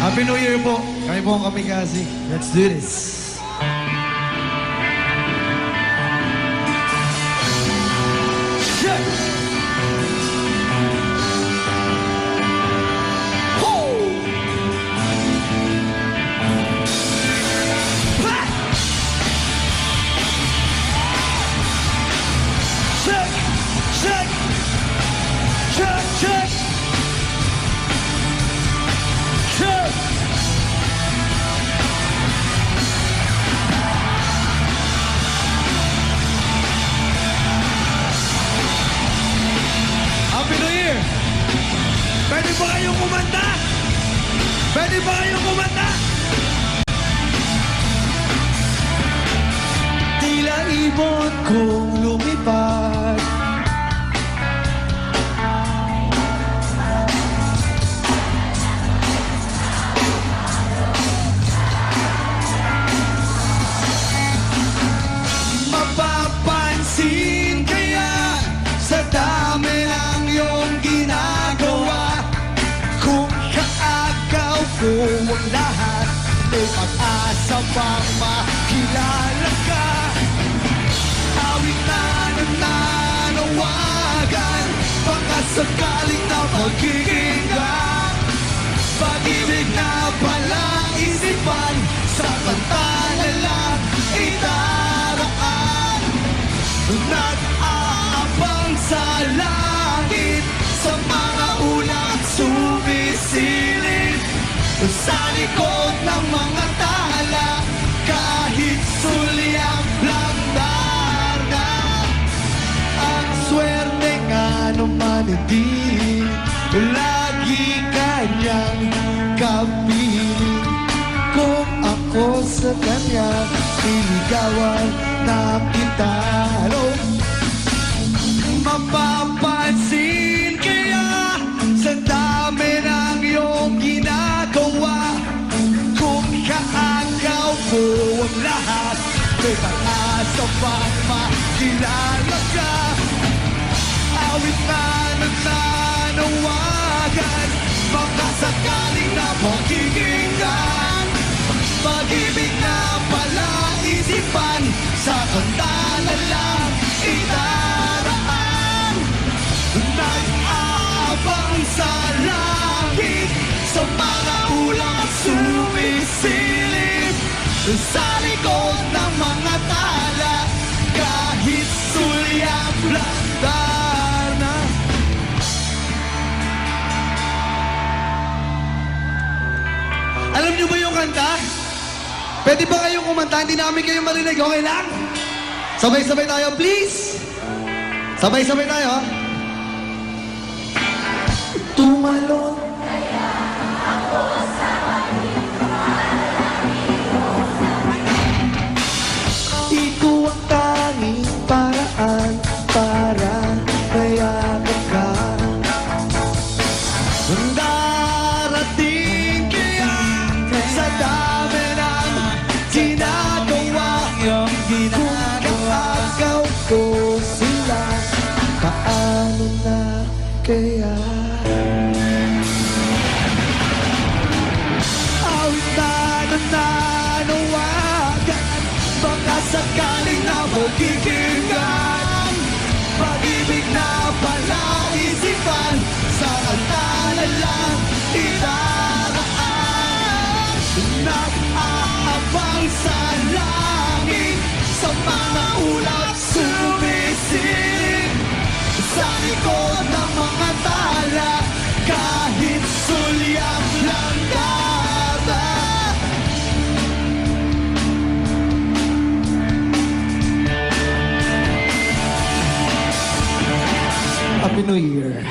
Happy New Year po. Kami po ang Kamikasi. Let's do this. Happy New Year! Pwede ba kayong kumanta? Pwede ba kayong kumanta? Tila ibon kong lumipad, mapapansin kaya sa dami ng iyong ginagawa. Kung kaagaw ko ang lahat, may pag-asa pang makilala ka. Awit na nananawagan, baka sakaling na magkikinggan. Pag-ibig na pala isipan, sa kanta na lang itaraan. Nag-aabang sa langit, sa mga ulap sumisilip, sa likod ng mga tala, kahit sulyap lang darna. Ang swerte nga naman hindi lagi kanyang kapiling. Kung ako sa kanya iligawan na kita, mapapansin kaya sa dami ng iyong ginagawa. Kung kaagaw ko ang lahat, may pag-asa pang makilala ka. Awit na nananawagan, baka sakaling na magkikinggan. Pag-ibig na pala isipan, sa kanta na lang itaraan. Nag-aabang sa langit, sa mga ulap sumisilip, sa likod ng mga tala, kahit sulyap lang darna. Alam niyo ba yung kanta? Pwede ba kayong kumanta? Hindi namin kayo marinig. Okay lang? Sabay-sabay tayo, please. Sabay-sabay tayo, ha? Tumalon. Ito ang tanging paraan para mayakap ka. Darating kaya sa dami ng ginagawa. Kung kaagaw ko sila, paano na kaya? Awit na nananawagan, baka sakaling na magkikinggan. Pag-ibig na pala isipan, sa kanta na lang itaraan. Nag-aabang sa langit, sa mga ulap sumisilip, sa likod ng mga tala, kahit sulyap lang darna. Happy New Year.